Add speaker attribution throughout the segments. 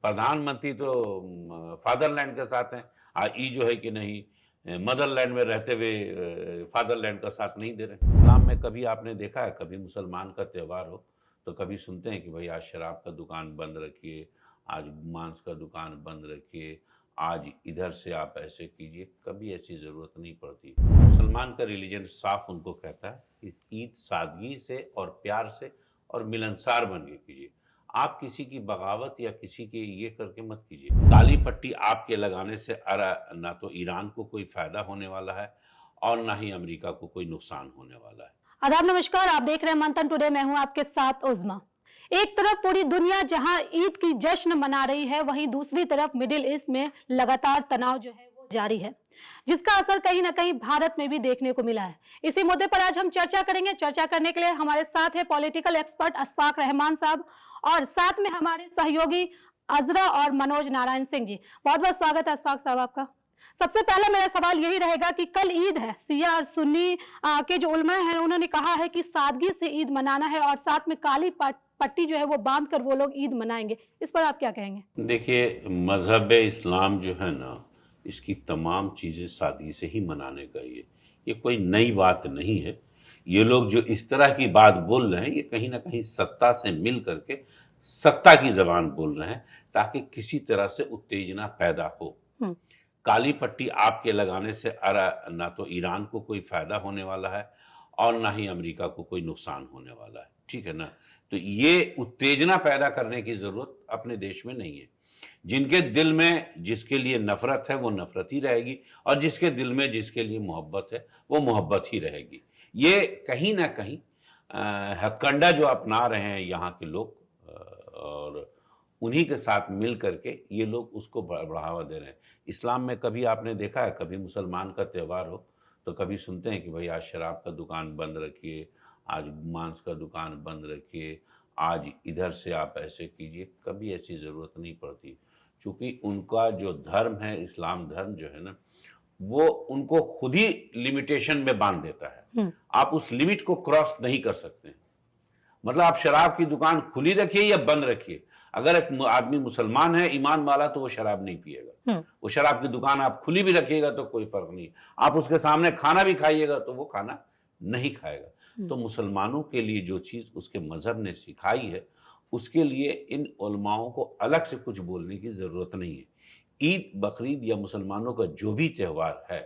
Speaker 1: प्रधानमंत्री तो फादरलैंड के साथ हैं। ये जो है कि नहीं, मदरलैंड में रहते हुए फादरलैंड का साथ नहीं दे रहे। इस्लाम में कभी आपने देखा है, कभी मुसलमान का त्यौहार हो तो कभी सुनते हैं कि भाई आज शराब का दुकान बंद रखिए, आज मांस का दुकान बंद रखिए, आज इधर से आप ऐसे कीजिए। कभी ऐसी ज़रूरत नहीं पड़ती। मुसलमान का रिलीजन साफ उनको कहता है कि ईद सादगी से और प्यार से और मिलनसार बन के कीजिए। आप किसी की बगावत या किसी के ये करके मत कीजिए। काली पट्टी आपके लगाने से ना तो ईरान को कोई फ़ायदा होने वाला है और ना ही अमेरिका को कोई नुकसान होने वाला है।
Speaker 2: आदाब, नमस्कार। आप देख रहे हैं मंथन टुडे। मैं हूं आपके साथ उज़मा। एक तरफ पूरी दुनिया जहां ईद की जश्न मना रही है, वहीं दूसरी तरफ मिडिल ईस्ट में लगातार तनाव जो है वो जारी है, जिसका असर कहीं ना कहीं भारत में भी देखने को मिला है। इसी मुद्दे पर आज हम चर्चा करेंगे। चर्चा करने के लिए हमारे साथ है पॉलिटिकल एक्सपर्ट अशफाक रहमान साहब और साथ में हमारे सहयोगी अजरा और मनोज नारायण सिंह जी। बहुत बहुत स्वागत है अशफाक साहब आपका। सबसे पहला मेरा सवाल यही रहेगा कि कल ईद है, शिया और सुन्नी के जो उलमा हैं उन्होंने कहा है कि सादगी से ईद मनाना है और साथ में काली पट्टी जो है वो बांध कर वो लोग ईद मनाएंगे। इस पर आप क्या कहेंगे?
Speaker 1: देखिए, मज़हब इस्लाम जो है ना, इसकी तमाम चीज़ें सादगी से ही मनाने का ये कोई नई बात नहीं है। ये लोग जो इस तरह की बात बोल रहे हैं, ये कहीं न कहीं सत्ता से मिल करके सत्ता की ज़बान बोल रहे हैं, ताकि किसी तरह से उत्तेजना पैदा हो।
Speaker 2: हम्म।
Speaker 1: काली पट्टी आपके लगाने से ना तो ईरान को कोई फ़ायदा होने वाला है और ना ही अमेरिका को कोई नुकसान होने वाला है, ठीक है ना? तो ये उत्तेजना पैदा करने की ज़रूरत अपने देश में नहीं है। जिनके दिल में जिसके लिए नफ़रत है, वो नफ़रत ही रहेगी और जिसके दिल में जिसके लिए मोहब्बत है, वो मोहब्बत ही रहेगी। ये कहीं न कहीं हथकंडा जो अपना रहे हैं यहाँ के लोग, और उन्हीं के साथ मिल करके ये लोग उसको बढ़ावा दे रहे हैं। इस्लाम में कभी आपने देखा है, कभी मुसलमान का त्यौहार हो तो कभी सुनते हैं कि भाई आज शराब का दुकान बंद रखिए, आज मांस का दुकान बंद रखिए, आज इधर से आप ऐसे कीजिए। कभी ऐसी ज़रूरत नहीं पड़ती, क्योंकि उनका जो धर्म है, इस्लाम धर्म जो है ना, वो उनको खुद ही लिमिटेशन में बांध देता है।
Speaker 2: हम्म।
Speaker 1: आप उस लिमिट को क्रॉस नहीं कर सकते। मतलब आप शराब की दुकान खुली रखिए या बंद रखिए, अगर एक आदमी मुसलमान है, ईमान वाला, तो वो शराब नहीं पिएगा।
Speaker 2: हम्म।
Speaker 1: वो शराब की दुकान आप खुली भी रखिएगा तो कोई फर्क नहीं। आप उसके सामने खाना भी खाइएगा तो वो खाना नहीं खाएगा। तो मुसलमानों के लिए जो चीज़ उसके मज़हब ने सिखाई है, उसके लिए इन उलमाओं को अलग से कुछ बोलने की ज़रूरत नहीं है। ईद, बकरीद या मुसलमानों का जो भी त्यौहार है,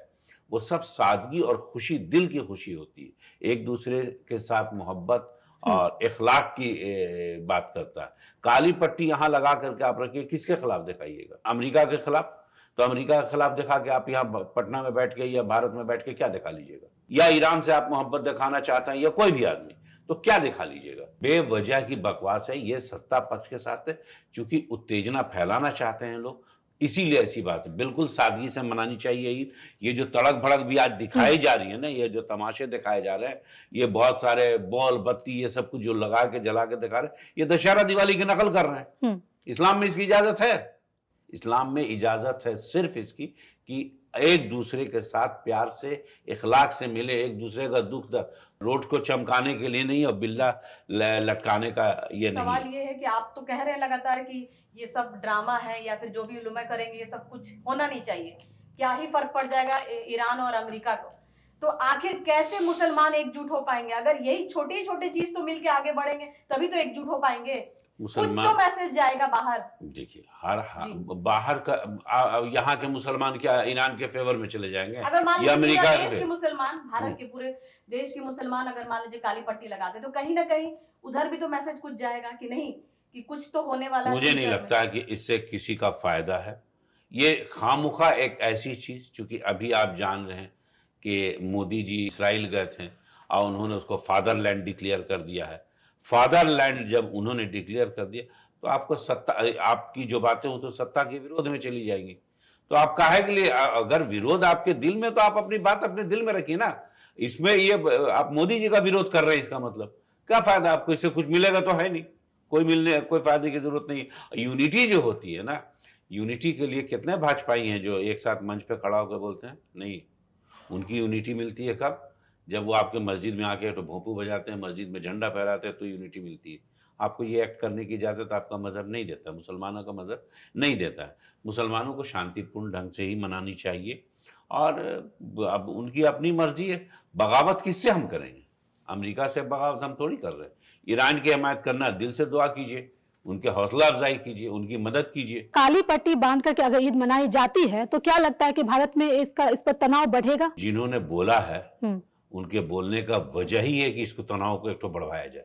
Speaker 1: वो सब सादगी और खुशी, दिल की खुशी होती है। एक दूसरे के साथ मोहब्बत
Speaker 2: हम्म।
Speaker 1: और इखलाक की बात करता है। काली पट्टी यहाँ लगा करके आप रखिए, किसके खिलाफ दिखाइएगा? अमेरिका के खिलाफ? तो अमेरिका के खिलाफ दिखा के आप यहाँ पटना में बैठ के या भारत में बैठ के क्या दिखा लीजिएगा? या ईरान से आप मोहब्बत दिखाना चाहते हैं या कोई भी आदमी, तो क्या दिखा लीजिएगा? बेवजह की बकवास है। ये सत्ता पक्ष के साथ है, चूंकि उत्तेजना फैलाना चाहते हैं लोग, इसीलिए ऐसी बात है। बिल्कुल सादगी से मनानी चाहिए ईद। ये जो तड़क भड़क भी आज दिखाई जा रही है ना, ये जो तमाशे दिखाए जा रहे हैं, ये बहुत सारे बॉल बत्ती ये सब कुछ जो लगा के जला के दिखा रहे हैं, ये दशहरा दिवाली की नकल कर रहे हैं।
Speaker 2: हम्म।
Speaker 1: इस्लाम में इसकी इजाजत है? इस्लाम में इजाजत है सिर्फ इसकी कि एक दूसरे के साथ प्यार से, इखलाक से मिले, एक दूसरे का दुख दर्द, रोड को चमकाने के लिए नहीं और बिल्ला लटकाने का ये नहीं
Speaker 3: सवाल
Speaker 1: है।
Speaker 3: ये है कि आप तो कह रहे हैं लगातार कि ये सब ड्रामा है या फिर जो भी उलमा करेंगे ये सब कुछ होना नहीं चाहिए। क्या ही फर्क पड़ जाएगा ईरान और अमेरिका को? तो आखिर कैसे मुसलमान एकजुट हो पाएंगे? अगर यही छोटी छोटी चीज तो मिलके आगे बढ़ेंगे तभी तो एकजुट हो पाएंगे। कुछ तो
Speaker 1: मुसलमान,
Speaker 3: मैसेज जाएगा बाहर।
Speaker 1: देखिए, हर
Speaker 3: जी।
Speaker 1: बाहर का यहाँ के मुसलमान क्या ईरान के फेवर में चले जाएंगे
Speaker 3: अगर मान
Speaker 1: या
Speaker 3: लीजिए पूरा
Speaker 1: अमेरिका
Speaker 3: देश
Speaker 1: के?
Speaker 3: के मुसलमान, भारत के पूरे देश के मुसलमान अगर मान लीजिए काली पट्टी लगाते तो कहीं ना कहीं उधर भी तो मैसेज कुछ जाएगा कि नहीं, कि कुछ तो होने वाला है
Speaker 1: मुझे नहीं
Speaker 3: फ्यूचर में।
Speaker 1: लगता है कि इससे किसी का फायदा है। ये खामोखा एक ऐसी चीज, चूंकि अभी आप जान रहे हैं कि मोदी जी इसराइल गए थे और उन्होंने उसको फादरलैंड डिक्लेयर कर दिया है। फादरलैंड जब उन्होंने डिक्लेयर कर दिया, तो आपको सत्ता, आपकी जो बातें हो तो सत्ता के विरोध में चली जाएंगी। तो आप काहे के लिए, अगर विरोध आपके दिल में, तो आप अपनी बात अपने दिल में रखिए ना। इसमें ये आप मोदी जी का विरोध कर रहे हैं, इसका मतलब क्या फायदा आपको? इससे कुछ मिलेगा तो है नहीं। कोई फायदे की जरूरत नहीं है। यूनिटी जो होती है ना, यूनिटी के लिए कितने भाजपाई हैं जो एक साथ मंच पे खड़ा होकर बोलते हैं? नहीं। उनकी यूनिटी मिलती है कब? जब वो आपके मस्जिद में आके तो भोंपू बजाते हैं, मस्जिद में झंडा फहराते हैं, तो यूनिटी मिलती है। आपको ये एक्ट करने की इजाज़त आपका मज़हब नहीं देता, मुसलमानों का मज़हब नहीं देता है। मुसलमानों को शांतिपूर्ण ढंग से ही मनानी चाहिए और अब उनकी अपनी मर्ज़ी है, बगावत किससे हम करेंगे? अमेरिका से बगावत हम थोड़ी कर रहे हैं। ईरान की हमायत करना, दिल से दुआ कीजिए, उनके हौसला अफ़ज़ाई कीजिए, उनकी मदद कीजिए।
Speaker 2: काली पट्टी बांध करके अगर ईद मनाई जाती है तो क्या लगता है कि भारत में इस पर तनाव बढ़ेगा?
Speaker 1: जिन्होंने बोला है,
Speaker 2: हम्म,
Speaker 1: उनके बोलने का वजह ही है कि इसको तनाव को एक तो बढ़ाया जाए।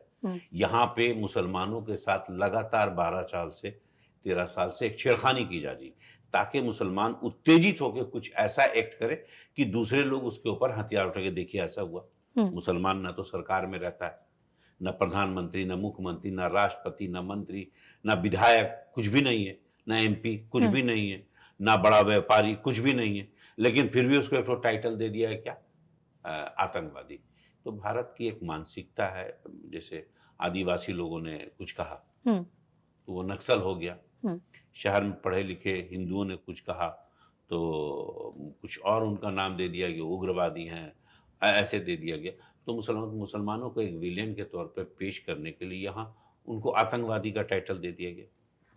Speaker 1: यहाँ पे मुसलमानों के साथ लगातार 12 साल से 13 साल से एक छेड़खानी की जा रही, ताकि मुसलमान उत्तेजित होकर कुछ ऐसा एक्ट करे कि दूसरे लोग उसके ऊपर हथियार उठा के, देखिए ऐसा हुआ। मुसलमान ना तो सरकार में रहता है, न प्रधानमंत्री, न मुख्यमंत्री, न राष्ट्रपति, न मंत्री, न विधायक, कुछ भी नहीं है, न एमपी, कुछ भी नहीं है, न बड़ा व्यापारी, कुछ भी नहीं है, लेकिन फिर भी उसको एक तो टाइटल दे दिया है क्या, आतंकवादी। तो भारत की एक मानसिकता है, जैसे आदिवासी लोगों ने कुछ कहा तो वो नक्सल हो गया, शहर में पढ़े लिखे हिंदुओं ने कुछ कहा तो कुछ और उनका नाम दे दिया गया, उग्रवादी हैं, ऐसे दे दिया गया। तो मुसलमानों को एक विलेन के तौर पे पेश करने के लिए यहाँ उनको आतंकवादी का टाइटल दे दिया गया।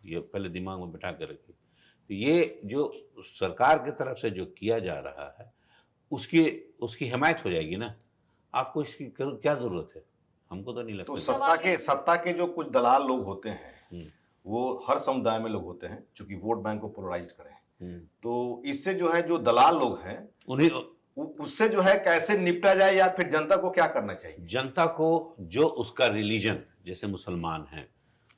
Speaker 1: ये पहले दिमाग में बिठा कर रखिए। तो ये जो सरकार की तरफ से जो किया जा रहा है उसकी हिमायत हो जाएगी ना, आपको इसकी क्या जरूरत है? हमको तो नहीं लगता।
Speaker 4: तो सत्ता के जो कुछ दलाल लोग होते हैं वो हर समुदाय में लोग होते हैं, चूंकि वोट बैंक को पोलराइज करें, तो इससे जो है जो दलाल लोग हैं
Speaker 1: उन्हें
Speaker 4: उससे जो है कैसे निपटा जाए, या फिर जनता को क्या करना चाहिए?
Speaker 1: जनता को जो उसका रिलीजन, जैसे मुसलमान हैं,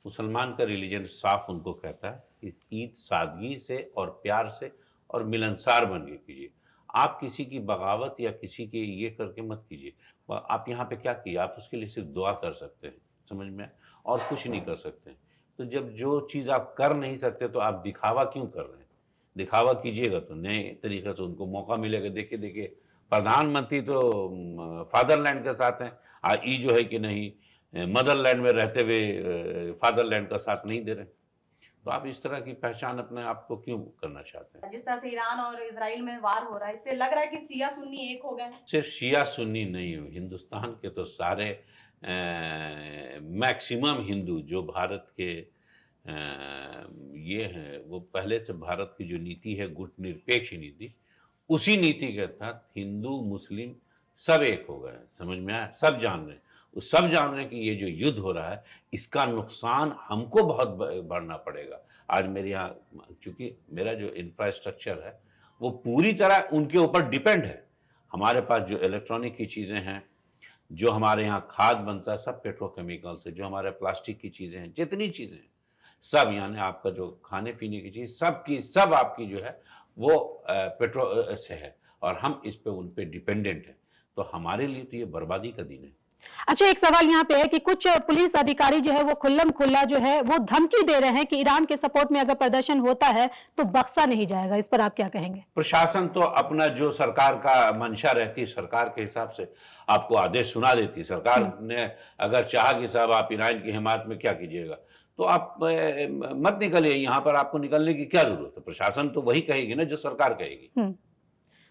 Speaker 1: मुसलमान का रिलीजन साफ उनको कहता है कि ईद सादगी से और प्यार से और मिलनसार बन के कीजिए। आप किसी की बगावत या किसी के ये करके मत कीजिए। आप यहाँ पे क्या किए? आप उसके लिए सिर्फ दुआ कर सकते हैं, समझ में, और कुछ नहीं कर सकते। तो जब जो चीज़ आप कर नहीं सकते तो आप दिखावा क्यों कर रहे हैं? दिखावा कीजिएगा तो नए तरीके से उनको मौका मिलेगा। देखिए देखिए, प्रधानमंत्री तो फादरलैंड के साथ हैं, आज ये जो है कि नहीं, मदरलैंड में रहते हुए फादरलैंड का साथ नहीं दे रहे। तो आप इस तरह की पहचान अपने आप को क्यों करना चाहते हैं?
Speaker 3: जिस तरह से ईरान और इजराइल में वार हो रहा है, इससे लग रहा है कि शिया सुन्नी एक हो गए।
Speaker 1: सिर्फ शिया सुन्नी नहीं, हिंदुस्तान के तो सारे मैक्सिमम हिंदू जो भारत के ये हैं, वो पहले से भारत की जो नीति है गुटनिरपेक्ष नीति, उसी नीति के तहत हिंदू मुस्लिम सब एक हो गए। समझ में आया? सब जान रहे हैं, वो सब जान रहे हैं कि ये जो युद्ध हो रहा है इसका नुकसान हमको बहुत बढ़ना पड़ेगा। आज मेरे यहाँ, चूंकि मेरा जो इंफ्रास्ट्रक्चर है वो पूरी तरह उनके ऊपर डिपेंड है। हमारे पास जो इलेक्ट्रॉनिक की चीज़ें हैं, जो हमारे यहाँ खाद बनता है, सब पेट्रोकेमिकल से, जो हमारे प्लास्टिक की चीज़ें हैं, जितनी चीज़ें हैं सब, यानी आपका जो खाने पीने की चीज़ सब आपकी जो है वो पेट्रोल से है, और हम इस पे उन पे डिपेंडेंट हैं। तो हमारे लिए तो ये बर्बादी का दिन है।
Speaker 2: अच्छा, एक सवाल यहाँ पे है कि कुछ पुलिस अधिकारी जो है वो खुल्लम खुल्ला जो है वो धमकी दे रहे हैं कि ईरान के सपोर्ट में अगर प्रदर्शन होता है तो बख्शा नहीं जाएगा। इस पर आप क्या कहेंगे?
Speaker 1: प्रशासन तो अपना जो सरकार का मंशा रहती है, सरकार के हिसाब से आपको आदेश सुना देती है। सरकार ने अगर चाहा कि साहब आप ईरान की हिमायत में क्या कीजिएगा, तो आप मत निकलिए, यहाँ पर आपको निकलने की क्या जरूरत है? प्रशासन तो वही कहेगी ना जो सरकार कहेगी।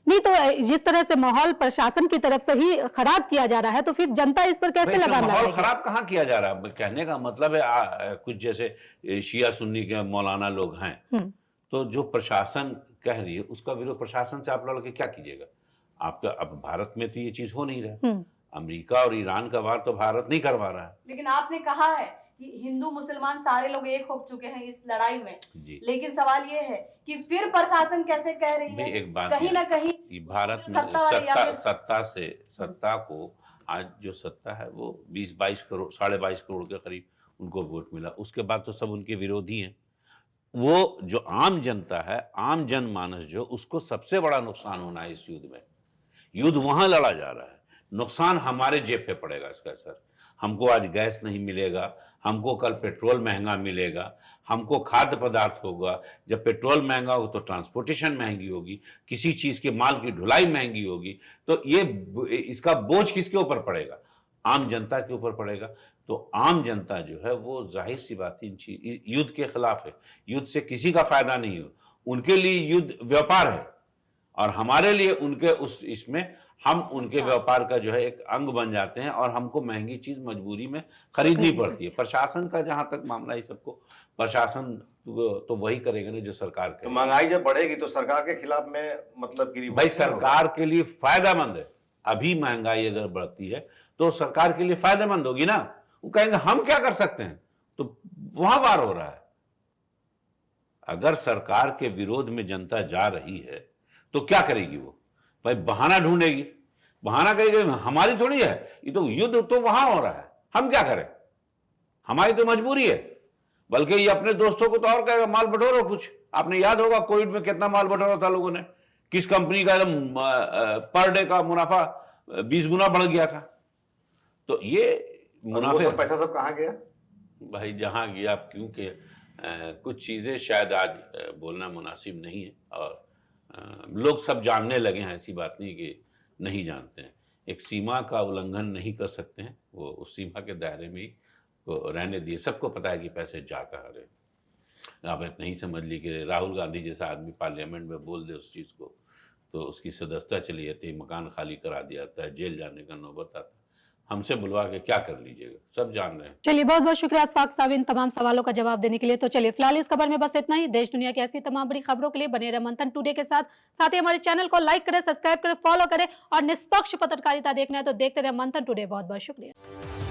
Speaker 2: नहीं, तो जिस तरह से माहौल प्रशासन की तरफ से ही खराब किया जा रहा है तो फिर जनता इस पर कैसे लगाम लगाएगी?
Speaker 1: माहौल खराब कहाँ किया जा रहा है? कहने का मतलब है कुछ जैसे शिया सुन्नी के मौलाना लोग हैं, तो जो प्रशासन कह रही है उसका विरोध प्रशासन से आप लड़ के क्या कीजिएगा? आपका अब भारत में तो ये चीज हो नहीं रहा। अमेरिका और ईरान का वार तो भारत नहीं करवा रहा है।
Speaker 3: लेकिन आपने कहा है कि हिंदू मुसलमान सारे लोग एक हो चुके हैं इस लड़ाई में जी। लेकिन सवाल ये है कि फिर प्रशासन कैसे कह रही है,
Speaker 1: एक बात
Speaker 3: कहीं ना कहीं
Speaker 1: भारत में सत्ता को, आज जो सत्ता है वो 20-22 करोड़ 22.5 करोड़ के करीब उनको वोट मिला, उसके बाद तो सब उनके विरोधी हैं। वो जो आम जनता है, आम जनमानस जो, उसको सबसे बड़ा नुकसान होना है इस युद्ध में। युद्ध वहां लड़ा जा रहा है, नुकसान हमारे जेब पे पड़ेगा इसका असर। हमको आज गैस नहीं मिलेगा, हमको कल पेट्रोल महंगा मिलेगा, हमको खाद्य पदार्थ होगा। जब पेट्रोल महंगा होगा तो ट्रांसपोर्टेशन महंगी होगी, किसी चीज के माल की ढुलाई महंगी होगी, तो ये इसका बोझ किसके ऊपर पड़ेगा? आम जनता के ऊपर पड़ेगा। तो आम जनता जो है वो जाहिर सी बात युद्ध के खिलाफ है। युद्ध से किसी का फायदा नहीं हो, उनके लिए युद्ध व्यापार है और हमारे लिए उनके उस इसमें हम उनके
Speaker 3: अच्छा।
Speaker 1: व्यापार का जो है एक अंग बन जाते हैं और हमको महंगी चीज मजबूरी में खरीदनी पड़ती है। प्रशासन का जहां तक मामला है, सबको प्रशासन तो वही करेगा ना जो सरकार
Speaker 4: तो
Speaker 1: करेगी।
Speaker 4: महंगाई जब बढ़ेगी तो सरकार के खिलाफ में मतलब कि
Speaker 1: भाई
Speaker 4: रिवॉल्यूशन होगा।
Speaker 1: सरकार के लिए फायदेमंद है। अभी महंगाई अगर बढ़ती है तो सरकार के लिए फायदेमंद होगी ना। वो कहेंगे हम क्या कर सकते हैं, तो वहां वार हो रहा है। अगर सरकार के विरोध में जनता जा रही है तो क्या करेगी वो? भाई बहाना ढूंढेगी, बहाना कहेगी हमारी थोड़ी है, ये तो युद्ध तो वहां हो रहा है, हम क्या करें, हमारी तो मजबूरी है। बल्कि ये अपने दोस्तों को तो और कहेगा माल बटोरो कुछ। आपने याद होगा कोविड में कितना माल बटोरा था लोगों ने, किस कंपनी का एकदम पर डे का मुनाफा 20 गुना बढ़ गया था। तो ये
Speaker 4: और वो
Speaker 1: मुनाफे
Speaker 4: सब पैसा सब कहाँ गया?
Speaker 1: भाई जहां गया, क्योंकि कुछ चीजें शायद आज बोलना मुनासिब नहीं है और लोग सब जानने लगे हैं, ऐसी बात नहीं कि नहीं जानते हैं। एक सीमा का उल्लंघन नहीं कर सकते हैं, वो उस सीमा के दायरे में ही को रहने दिए। सबको पता है कि पैसे जा कहाँ रहे। आप नहीं समझ ली कि राहुल गांधी जैसा आदमी पार्लियामेंट में बोल दे उस चीज़ को तो उसकी सदस्यता चली जाती है, मकान खाली करा दिया जाता है, जेल जाने का नौबत आता है। हमसे बुलवा के क्या कर लीजिएगा, सब जान रहे हैं।
Speaker 2: चलिए बहुत बहुत शुक्रिया अशफाक साहब इन तमाम सवालों का जवाब देने के लिए। तो चलिए फिलहाल इस खबर में बस इतना ही। देश दुनिया की ऐसी तमाम बड़ी खबरों के लिए बने रहे मंथन टुडे के साथ ही हमारे चैनल को लाइक करें, सब्सक्राइब करें, फॉलो करें और निष्पक्ष पत्रकारिता देखना है तो देखते रहे मंथन टुडे। बहुत बहुत शुक्रिया।